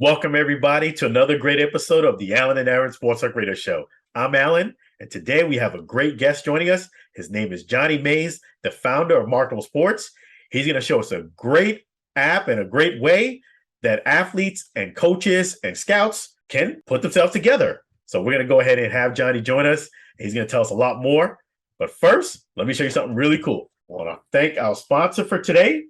Welcome, everybody, to another great episode of the Alan and Aaron Sports Talk Radio Show. I'm Alan, and today we have a great guest joining us. His name is Johnny Mays, the founder of Marketable Sports. He's going to show us a great app and a great way that athletes and coaches and scouts can put themselves together. So we're going to go ahead and have Johnny join us. He's going to tell us a lot more. But first, let me show you something really cool. I want to thank our sponsor for today,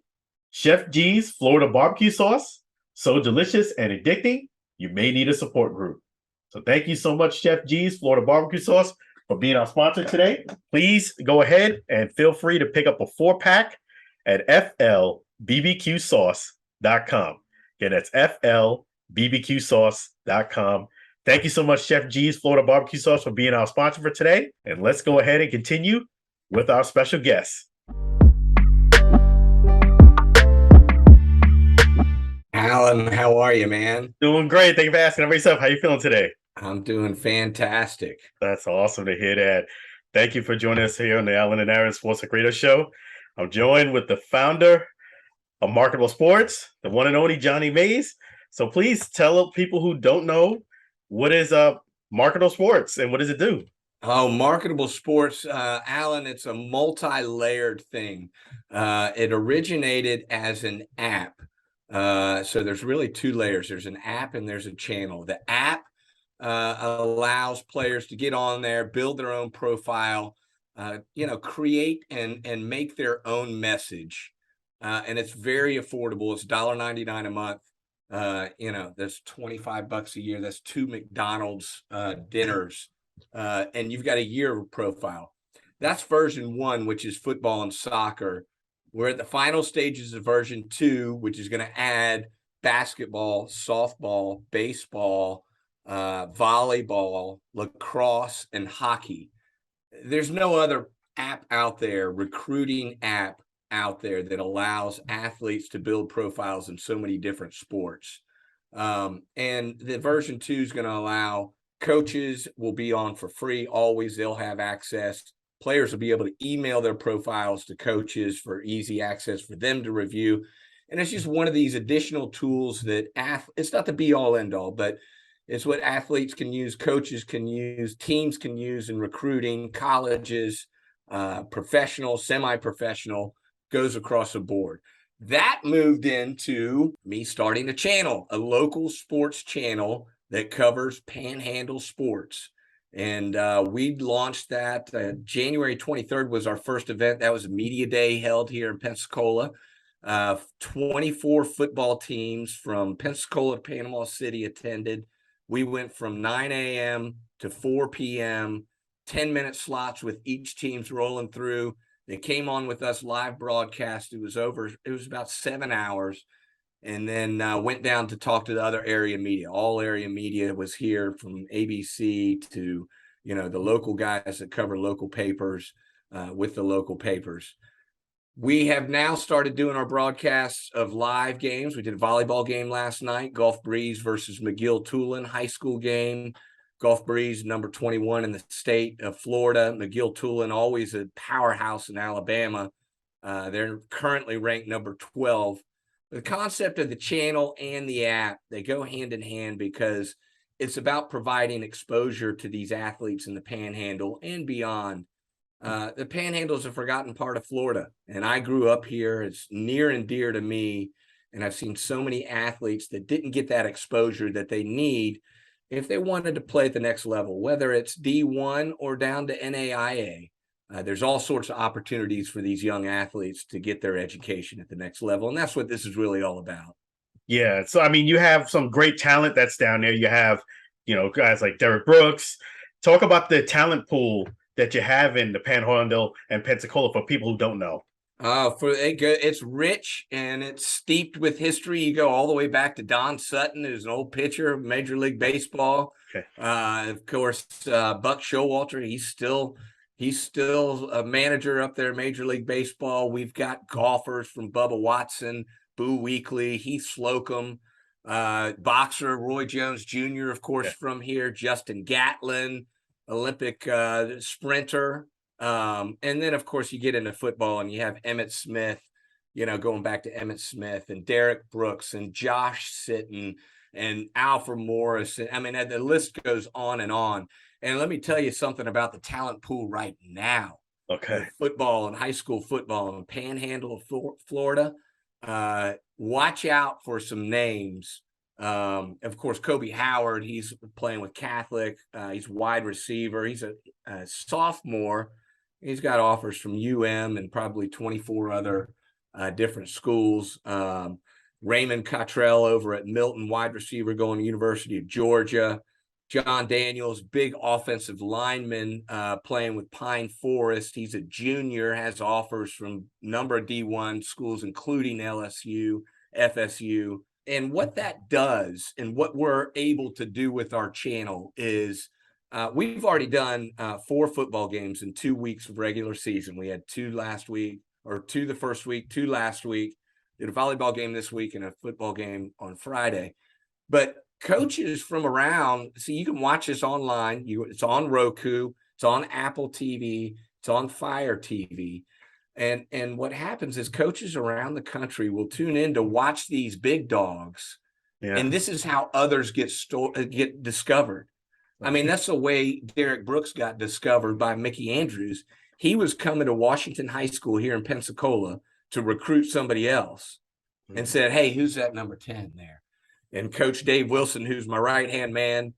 Chef G's Florida BarBQ Sauce. So delicious and addicting, you may need a support group. So thank you so much, Chef G's Florida BarBQ Sauce, for being our sponsor today. Please go ahead and feel free to pick up a 4-pack at flbbqsauce.com. Again, that's flbbqsauce.com. Thank you so much, Chef G's Florida BarBQ Sauce, for being our sponsor for today. And let's go ahead and continue with our special guest. Alan, how are you, man? Doing great. Thank you for asking. How about yourself? How you feeling today? I'm doing fantastic. That's awesome to hear that. Thank you for joining us here on the Alan and Aaron Sports Talk Radio Show. I'm joined with the founder of Marketable Sports, the one and only Johnny Mays. So please tell people who don't know, what is Marketable Sports and what does it do? Oh, Marketable Sports, Alan, it's a multi-layered thing. It originated as an app. So there's really two layers. There's an app and there's a channel. The app allows players to get on there, build their own profile, create and make their own message. And it's very affordable. It's $1.99 a month. That's $25 a year. That's 2 McDonald's dinners. And you've got a year profile. That's version 1, which is football and soccer. We're at the final stages of version 2, which is going to add basketball, softball, baseball, volleyball, lacrosse, and hockey. There's no other app out there, recruiting app out there, that allows athletes to build profiles in so many different sports. And the version 2 is going to allow coaches will be on for free. Always, they'll have access. Players will be able to email their profiles to coaches for easy access for them to review. And it's just one of these additional tools that it's not the be all end all, but it's what athletes can use, coaches can use, teams can use in recruiting, colleges, professional, semi-professional, goes across the board. That moved into me starting a channel, a local sports channel that covers Panhandle sports. And we launched that. January 23rd was our first event. That was a media day held here in Pensacola. 24 football teams from Pensacola to Panama City attended. We went from 9 a.m. to 4 p.m., 10-minute slots with each team's rolling through. They came on with us live broadcast. It was about 7 hours. And then went down to talk to the other area media. All area media was here, from ABC to, the local guys that cover local papers with the local papers. We have now started doing our broadcasts of live games. We did a volleyball game last night, Gulf Breeze versus McGill-Tulane high school game. Gulf Breeze, number 21 in the state of Florida. McGill-Tulane, always a powerhouse in Alabama. They're currently ranked number 12. The concept of the channel and the app, they go hand in hand because it's about providing exposure to these athletes in the Panhandle and beyond. The Panhandle is a forgotten part of Florida, and I grew up here. It's near and dear to me, and I've seen so many athletes that didn't get that exposure that they need if they wanted to play at the next level, whether it's D1 or down to NAIA. There's all sorts of opportunities for these young athletes to get their education at the next level. And that's what this is really all about. Yeah. So, you have some great talent that's down there. You have, guys like Derek Brooks. Talk about the talent pool that you have in the Panhandle and Pensacola for people who don't know. It's rich and it's steeped with history. You go all the way back to Don Sutton, who's an old pitcher of Major League Baseball. Okay. Of course, Buck Showalter, He's still a manager up there, Major League Baseball. We've got golfers from Bubba Watson, Boo Weekley, Heath Slocum, boxer Roy Jones Jr., of course, from here, Justin Gatlin, Olympic sprinter. And then, of course, you get into football and you have Emmitt Smith, going back to Emmitt Smith and Derek Brooks and Josh Sitton and Alfred Morris. I mean, the list goes on and on. And let me tell you something about the talent pool right now. Okay. With football and high school football in the Panhandle of Florida. Watch out for some names. Of course, Kobe Howard, he's playing with Catholic. He's wide receiver. He's a sophomore. He's got offers from UM and probably 24 other different schools. Raymond Cottrell over at Milton, wide receiver, going to University of Georgia. John Daniels, big offensive lineman, playing with Pine Forest. He's a junior, has offers from a number of D1 schools, including LSU, FSU. And what that does and what we're able to do with our channel is we've already done 4 football games in 2 weeks of regular season. We had 2 last week, or 2 the first week, 2 last week. Did a volleyball game this week and a football game on Friday. But coaches from around, see, you can watch this online. It's on Roku, it's on Apple TV, it's on Fire TV. And what happens is coaches around the country will tune in to watch these big dogs. Yeah. And this is how others get discovered. I mean, that's the way Derek Brooks got discovered by Mickey Andrews. He was coming to Washington High School here in Pensacola to recruit somebody else and said, hey, who's that number 10 there? And Coach Dave Wilson, who's my right-hand man,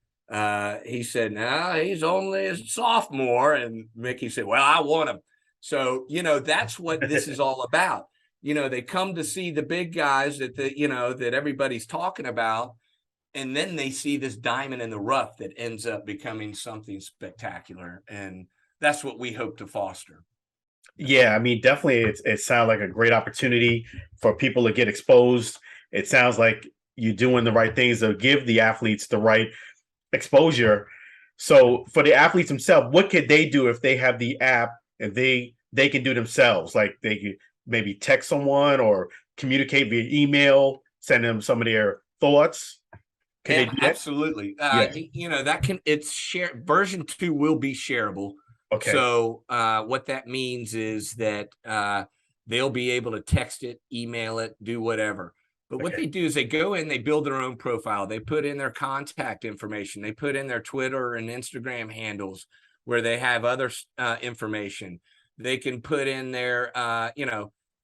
he said, no, he's only a sophomore. And Mickey said, well, I want him. So, that's what this is all about. They come to see the big guys that that everybody's talking about. And then they see this diamond in the rough that ends up becoming something spectacular. And that's what we hope to foster. Yeah, I mean, definitely it sounds like a great opportunity for people to get exposed. It sounds like you're doing the right things to give the athletes the right exposure. So for the athletes themselves, what could they do if they have the app and they can do themselves? Like they could maybe text someone or communicate via email, send them some of their thoughts. Can they do that? Absolutely. It's shared. Version 2 will be shareable. Okay. So what that means is that they'll be able to text it, email it, do whatever. But what they do is they go in, they build their own profile. They put in their contact information. They put in their Twitter and Instagram handles where they have other information. They can put in their,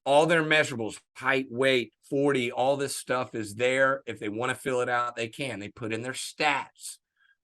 all their measurables, height, weight, 40, all this stuff is there. If they want to fill it out, they can. They put in their stats.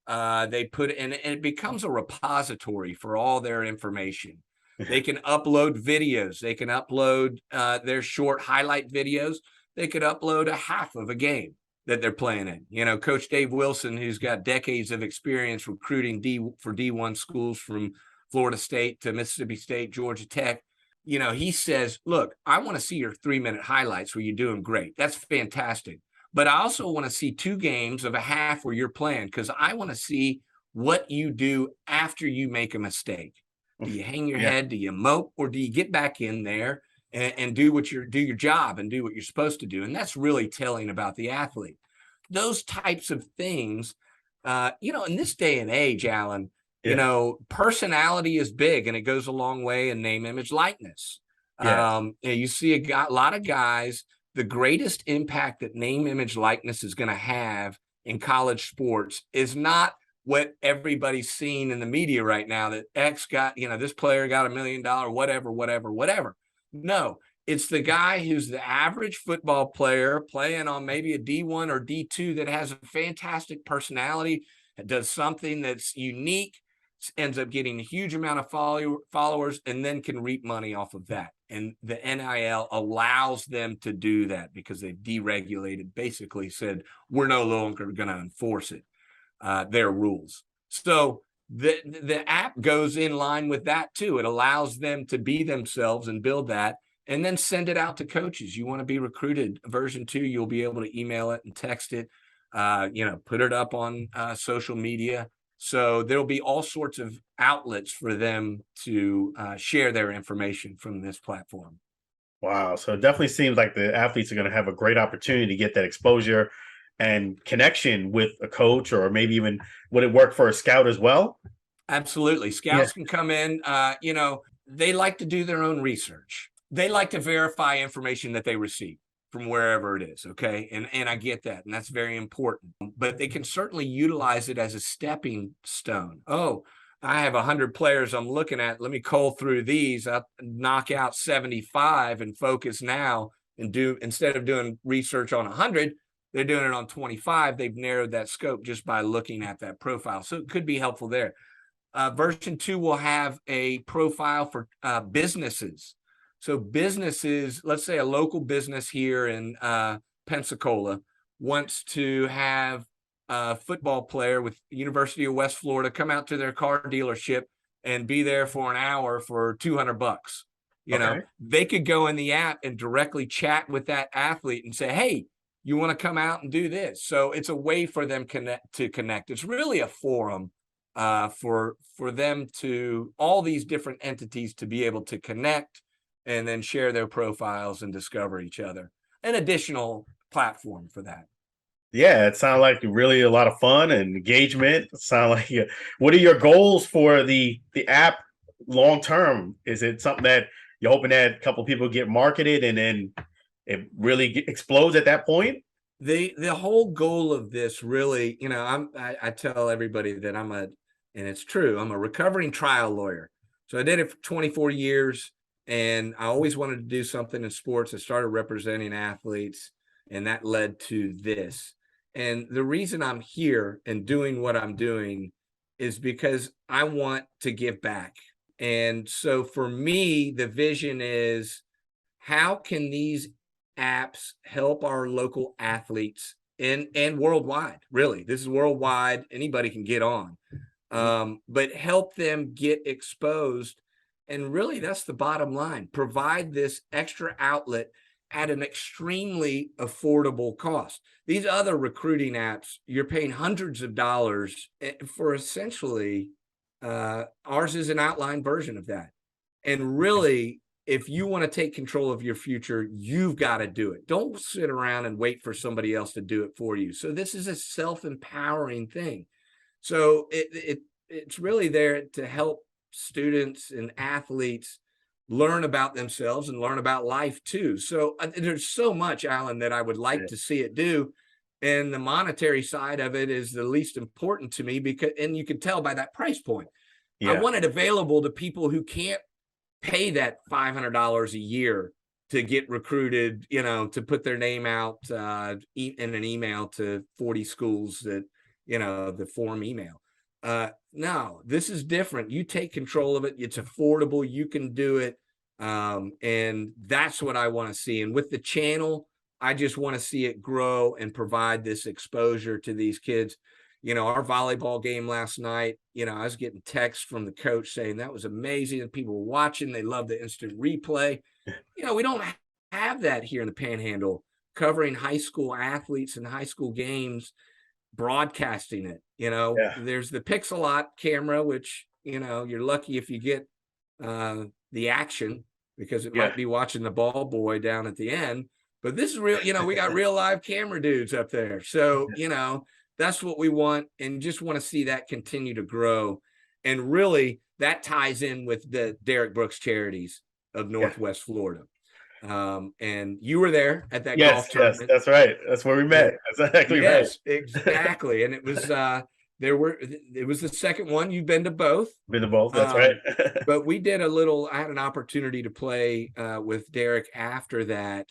They put in, and it becomes a repository for all their information. They can upload videos. They can upload their short highlight videos. They could upload a half of a game that they're playing in. Coach Dave Wilson, who's got decades of experience recruiting for D1 schools from Florida State to Mississippi State, Georgia Tech, he says, look, I want to see your 3-minute highlights where you're doing great. That's fantastic. But I also want to see 2 games of a half where you're playing, because I want to see what you do after you make a mistake. Do you hang your head? Do you mope? Or do you get back in there and do your job and do what you're supposed to do? And that's really telling about the athlete. Those types of things, in this day and age, Alan, personality is big, and it goes a long way in name, image, likeness. You see a lot of guys. The greatest impact that name, image, likeness is going to have in college sports is not what everybody's seeing in the media right now, that X got, this player got $1 million, whatever. No, it's the guy who's the average football player playing on maybe a D1 or D2 that has a fantastic personality, that does something that's unique, ends up getting a huge amount of followers, and then can reap money off of that. And the NIL allows them to do that because they've deregulated, basically said, we're no longer going to enforce it, their rules. So the app goes in line with that too. It allows them to be themselves and build that, and then send it out to coaches. You want to be recruited, version 2, you'll be able to email it and text it, put it up on social media. So there'll be all sorts of outlets for them to share their information from this platform. Wow. So it definitely seems like the athletes are going to have a great opportunity to get that exposure and connection with a coach, or maybe even would it work for a scout as well? Absolutely. Scouts can come in, they like to do their own research. They like to verify information that they receive. from wherever it is. Okay. And I get that. And that's very important, but they can certainly utilize it as a stepping stone. Oh, I have 100 players I'm looking at. Let me cull through these. I'll knock out 75 and focus now and do, instead of doing research on 100, they're doing it on 25. They've narrowed that scope just by looking at that profile. So it could be helpful there. Version 2 will have a profile for businesses. So businesses, let's say a local business here in Pensacola wants to have a football player with University of West Florida come out to their car dealership and be there for an hour for $200. You know, they could go in the app and directly chat with that athlete and say, hey, you want to come out and do this? So it's a way for them to connect. It's really a forum for them to, all these different entities to be able to connect and then share their profiles and discover each other. An additional platform for that. Yeah, it sounds like really a lot of fun and engagement. It sounds like, what are your goals for the app long term? Is it something that you're hoping that a couple of people get marketed and then it really explodes at that point? The whole goal of this really, you know, I tell everybody that and it's true, I'm a recovering trial lawyer. So I did it for 24 years and I always wanted to do something in sports. I started representing athletes and that led to this. And the reason I'm here and doing what I'm doing is because I want to give back. And so for me, the vision is, how can these apps help our local athletes and worldwide? Really, this is worldwide. Anybody can get on, but help them get exposed. And really, that's the bottom line. Provide this extra outlet at an extremely affordable cost. These other recruiting apps, you're paying hundreds of dollars for essentially, ours is an outline version of that. And really, if you want to take control of your future, you've got to do it. Don't sit around and wait for somebody else to do it for you. So this is a self-empowering thing. So it's really there to help students and athletes learn about themselves and learn about life too. So there's so much, Alan, that I would like to see it do. And the monetary side of it is the least important to me because, and you can tell by that price point. I want it available to people who can't pay that $500 a year to get recruited, you know, to put their name out in an email to 40 schools that, you know, the form email. No, this is different. You take control of it. It's affordable. You can do it. And that's what I want to see. And with the channel, I just want to see it grow and provide this exposure to these kids. You know, our volleyball game last night, you know, I was getting texts from the coach saying that was amazing. And people were watching. They love the instant replay. You know, we don't have that here in the Panhandle, covering high school athletes and high school games, broadcasting it. You know, there's the Pixelot camera, which, you know, you're lucky if you get the action because it might be watching the ball boy down at the end. But this is real, you know, we got real live camera dudes up there. So, you know, that's what we want, and just want to see that continue to grow. And really, that ties in with the Derek Brooks Charities of Northwest Florida. And you were there at that golf tournament. Yes, that's right. That's where we met. That's exactly right. Yes, exactly. And it was it was the second one. You've been to both. Been to both. That's right. But we did I had an opportunity to play with Derek after that,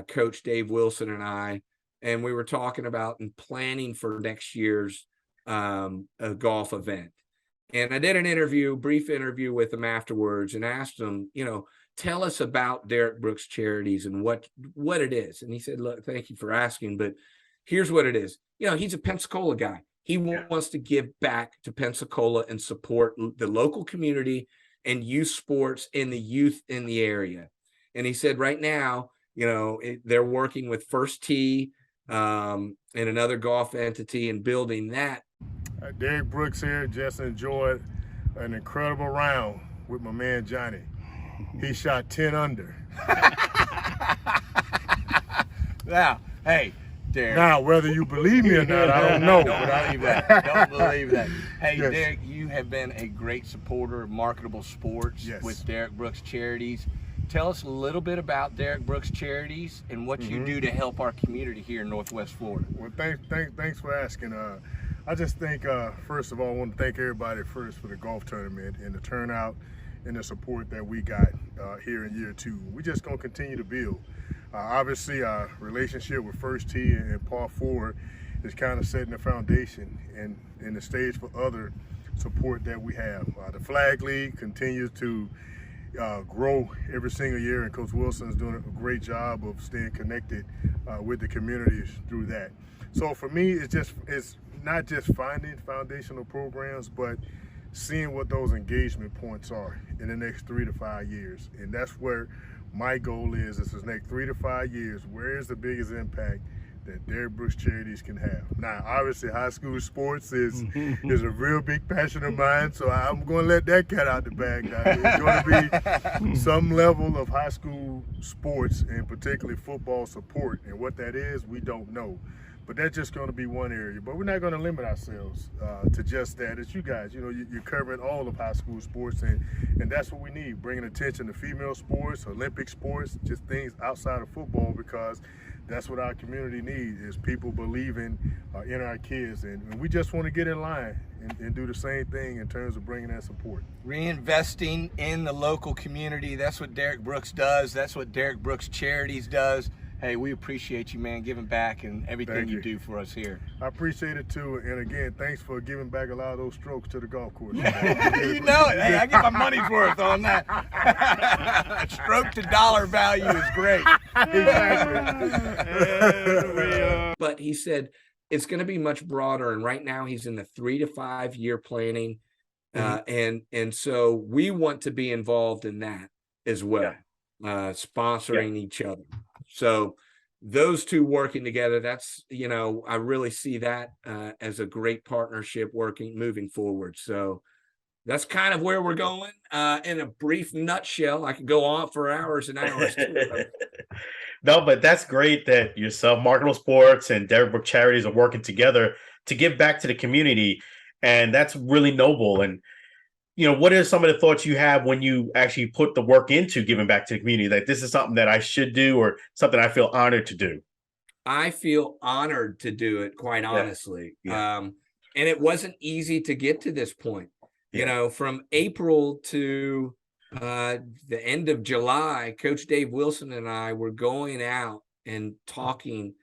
Coach Dave Wilson and I. And we were talking about and planning for next year's a golf event. And I did an brief interview with him afterwards and asked him, you know, tell us about Derek Brooks Charities and what it is. And he said, look, thank you for asking, but here's what it is. You know, he's a Pensacola guy. He wants to give back to Pensacola and support the local community and youth sports and the youth in the area. And he said right now, you know, they're working with First Tee, and another golf entity and building that. Derek Brooks here. Just enjoyed an incredible round with my man Johnny. He shot 10 under. Now, hey, Derek. Now, whether you believe me or not, I don't know. Don't believe that. Don't believe that. Hey, Derek, you have been a great supporter of Marketable Sports with Derek Brooks Charities. tell us a little bit about Derek Brooks Charities and what you do to help our community here in Northwest Florida. Well, thanks for asking. I just think, first of all, I want to thank everybody first for the golf tournament and the turnout and the support that we got here in year 2. We're just going to continue to build. Obviously, our relationship with First Tee and Par 4 is kind of setting the foundation and the stage for other support that we have. The Flag League continues to grow every single year, and Coach Wilson is doing a great job of staying connected with the communities through that. So for me, it's not just finding foundational programs, but seeing what those engagement points are in the next 3 to 5 years. And that's where my goal is this next 3 to 5 years. Where is the biggest impact that Derek Brooks Charities can have? Now, obviously, high school sports is a real big passion of mine, so I'm going to let that cat out the bag now. It's going to be some level of high school sports, and particularly football support. And what that is, we don't know. But that's just going to be one area. But we're not going to limit ourselves to just that. It's you guys. You know, you're covering all of high school sports, and that's what we need, bringing attention to female sports, Olympic sports, just things outside of football, because that's what our community needs, is people believing in our kids. And we just want to get in line and do the same thing in terms of bringing that support. Reinvesting in the local community. That's what Derek Brooks does. That's what Derek Brooks Charities does. Hey, we appreciate you, man, giving back and everything you do for us here. I appreciate it, too. And, again, thanks for giving back a lot of those strokes to the golf course. You know it. Hey, I get my money's worth on that. Stroke to dollar value is great. Exactly. But he said it's going to be much broader. And right now he's in the 3 to 5 year planning. And so we want to be involved in that as well, sponsoring each other. So those two working together, that's, you know, I really see that as a great partnership moving forward. So that's kind of where we're going. In a brief nutshell, I could go on for hours and hours. No, but that's great that yourself, Marketable Sports, and Derek Brooks Charities are working together to give back to the community. And that's really noble. And you know, what are some of the thoughts you have when you actually put the work into giving back to the community? Like, this is something that I should do, or something I feel honored to do? I feel honored to do it, quite honestly. And it wasn't easy to get to this point. You know, from April to the end of July, Coach Dave Wilson and I were going out and talking,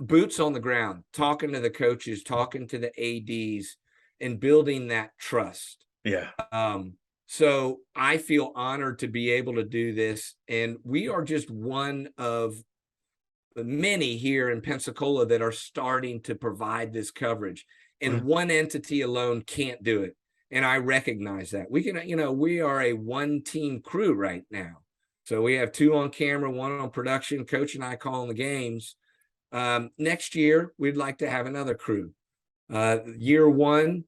boots on the ground, talking to the coaches, talking to the ADs, and building that trust. So I feel honored to be able to do this. And we are just one of many here in Pensacola that are starting to provide this coverage. And one entity alone can't do it. And I recognize that. We can, you know, we are a one-team crew right now. So we have 2 on camera, 1 on production, Coach and I calling the games. Next year, we'd like to have another crew. Year 1,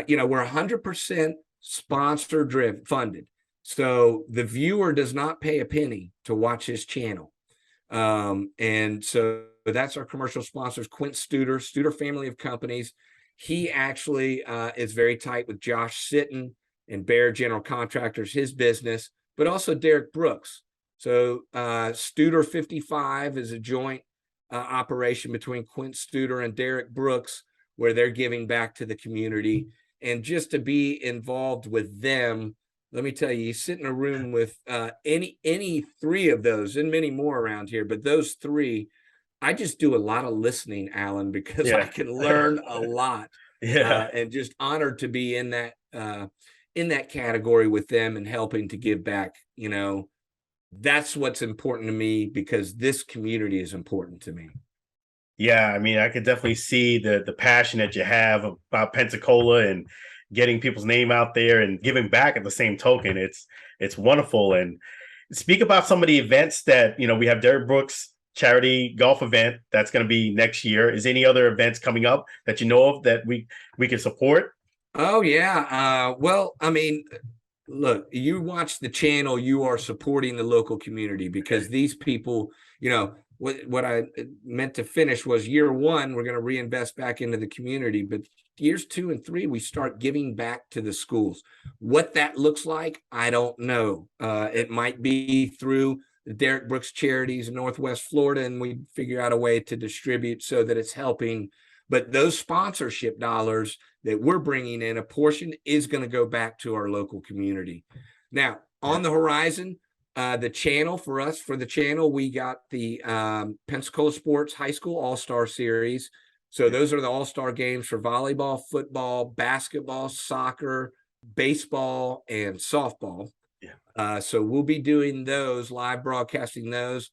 you know, we're 100% sponsor driven funded. So the viewer does not pay a penny to watch his channel. And so that's our commercial sponsors, Quint Studer family of companies. He actually is very tight with Josh Sitton and Bear General Contractors, his business, but also Derek Brooks. So Studer 55 is a joint operation between Quint Studer and Derek Brooks, where they're giving back to the community. And just to be involved with them, let me tell you, you sit in a room with any 3 of those, and many more around here, but those 3, I just do a lot of listening, Alan, because I can learn a lot. And just honored to be in that category with them and helping to give back. You know, that's what's important to me, because this community is important to me. Yeah, I mean, I could definitely see the passion that you have about Pensacola and getting people's name out there and giving back at the same token. It's wonderful. And speak about some of the events that, you know, we have Derek Brooks charity golf event that's going to be next year. Is any other events coming up that you know of that we can support? Oh, yeah. Well, I mean, look, you watch the channel, you are supporting the local community, because these people, you know, what I meant to finish was year one, we're going to reinvest back into the community, but years 2 and 3, we start giving back to the schools. What that looks like, I don't know. It might be through the Derrick Brooks Charities in Northwest Florida, and we figure out a way to distribute so that it's helping. But those sponsorship dollars that we're bringing in, a portion is going to go back to our local community. Now, on the horizon, the channel for us, for the channel, we got the Pensacola Sports High School All-Star Series. So those are the all-star games for volleyball, football, basketball, soccer, baseball, and softball. So we'll be doing those, live broadcasting those.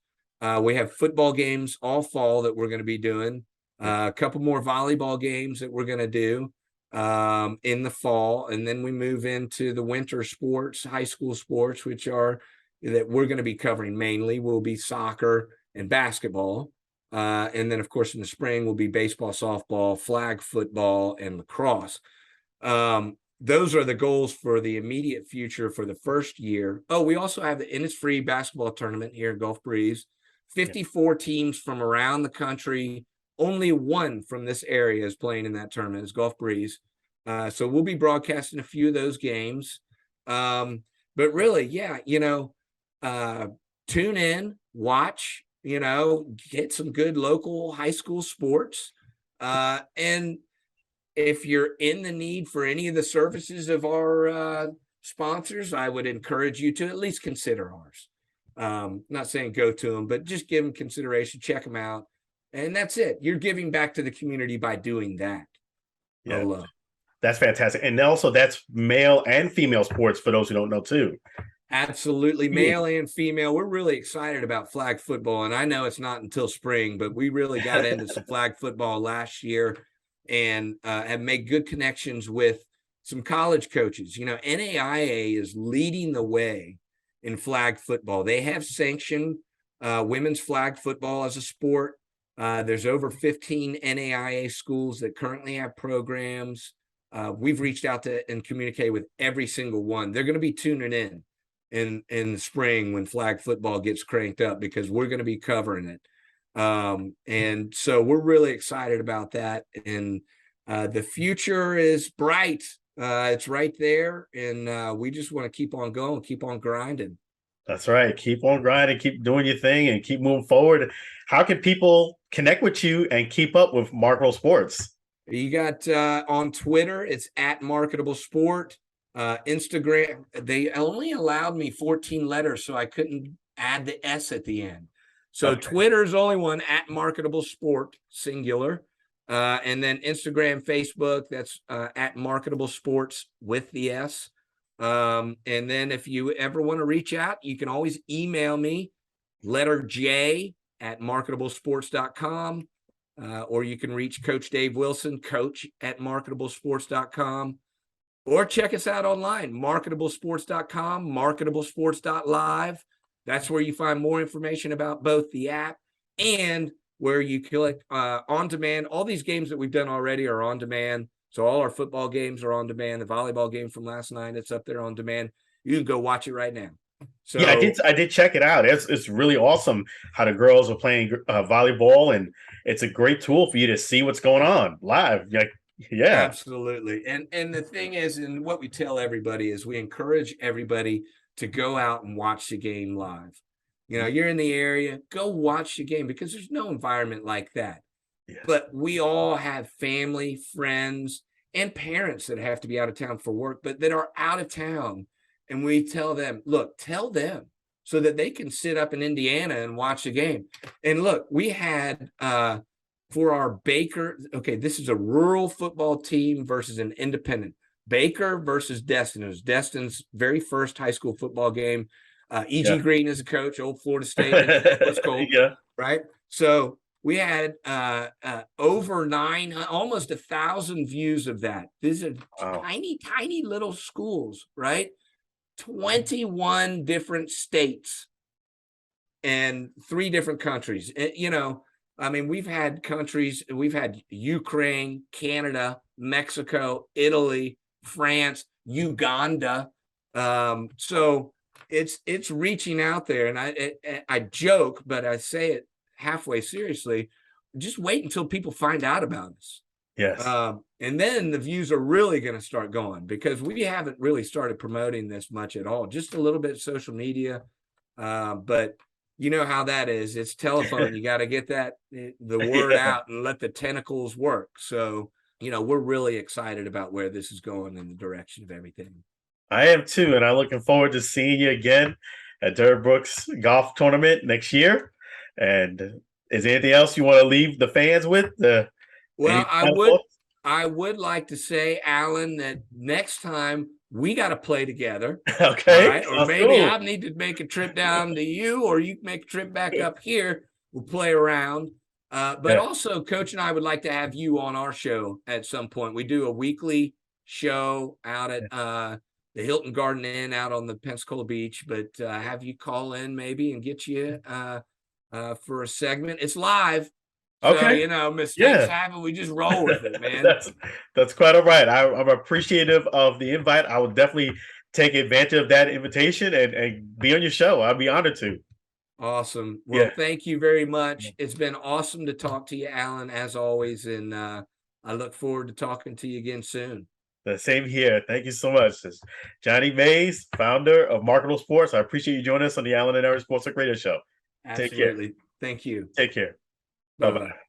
We have football games all fall that we're going to be doing. A couple more volleyball games that we're going to do in the fall. And then we move into the winter sports, high school sports, which are that we're going to be covering mainly will be soccer and basketball. And then, of course, in the spring will be baseball, softball, flag football, and lacrosse. Those are the goals for the immediate future for the first year. Oh, we also have the Innisfree basketball tournament here in Gulf Breeze. 54 teams from around the country. Only one from this area is playing in that tournament, is Gulf Breeze. So we'll be broadcasting a few of those games. But really, yeah, tune in, watch, get some good local high school sports. And if you're in the need for any of the services of our sponsors, I would encourage you to at least consider ours. Not saying go to them, but just give them consideration, check them out. And that's it. You're giving back to the community by doing that. Yeah, that's fantastic. And also that's male and female sports for those who don't know too. Absolutely. Male and female. We're really excited about flag football. And I know it's not until spring, but we really got into some flag football last year and have made good connections with some college coaches. NAIA is leading the way in flag football. They have sanctioned women's flag football as a sport. There's over 15 NAIA schools that currently have programs. We've reached out to and communicated with every single one. They're going to be tuning in the spring when flag football gets cranked up because we're going to be covering it. And so we're really excited about that. And the future is bright. It's right there. And we just want to keep on going, keep on grinding. That's right. Keep on grinding, keep doing your thing, and keep moving forward. How can people connect with you and keep up with Marketable Sports? You got on Twitter, it's at MarketableSport. Instagram, they only allowed me 14 letters, so I couldn't add the S at the end. So okay. Twitter's only one, at MarketableSport, singular. And then Instagram, Facebook, that's at MarketableSports with the S. And then if you ever want to reach out, you can always email me, letter J at MarketableSports.com. Or you can reach Coach Dave Wilson, coach at MarketableSports.com. Or check us out online, MarketableSports.com, MarketableSports.live. That's where you find more information about both the app and where you click on demand. All these games that we've done already are on demand. So all our football games are on demand. The volleyball game from last night, it's up there on demand. You can go watch it right now. So yeah, I did check it out. It's really awesome how the girls are playing volleyball, and it's a great tool for you to see what's going on live. Yeah, absolutely. And the thing is, and what we tell everybody is we encourage everybody to go out and watch the game live. You're in the area, go watch the game because there's no environment like that. Yes. But we all have family, friends, and parents that have to be out of town for work, but that are out of town. And we tell them, look, tell them so that they can sit up in Indiana and watch the game. And look, we had for our Baker, okay, this is a rural football team versus an independent. Baker versus Destin. It was Destin's very first high school football game. E.G. Green is a coach, old Florida State. Let's go. Yeah. Right? So we had over almost 1,000 views of that. These are tiny, tiny little schools, right? 21 different states and 3 different countries. We've had countries, we've had Ukraine, Canada, Mexico, Italy, France, Uganda. So it's reaching out there. And I joke, but I say it halfway seriously, just wait until people find out about us. Yes. And then the views are really going to start going, because we haven't really started promoting this much at all, just a little bit of social media. But you know how that is. It's telephone. You got to get the word out and let the tentacles work. So, we're really excited about where this is going in the direction of everything. I am too. And I'm looking forward to seeing you again at Derek Brooks golf tournament next year. And is there anything else you want to leave the fans with? Well, I would like to say, Alan, that next time we got to play together. Okay. All right? Or maybe I need to make a trip down to you, or you make a trip back up here. We'll play around. But also, Coach and I would like to have you on our show at some point. We do a weekly show out at the Hilton Garden Inn out on the Pensacola Beach, but have you call in maybe and get you for a segment. It's live. Okay. So, mistakes happen. We just roll with it, man. That's quite all right. I'm appreciative of the invite. I will definitely take advantage of that invitation and be on your show. I'll be honored to. Awesome. Well, thank you very much. It's been awesome to talk to you, Alan, as always. And I look forward to talking to you again soon. The same here. Thank you so much. It's Johnny Mays, founder of Marketable Sports. I appreciate you joining us on the Alan and Aaron Sports Talk Radio Show. Absolutely. Take care. Thank you. Take care. Bye-bye. Bye-bye.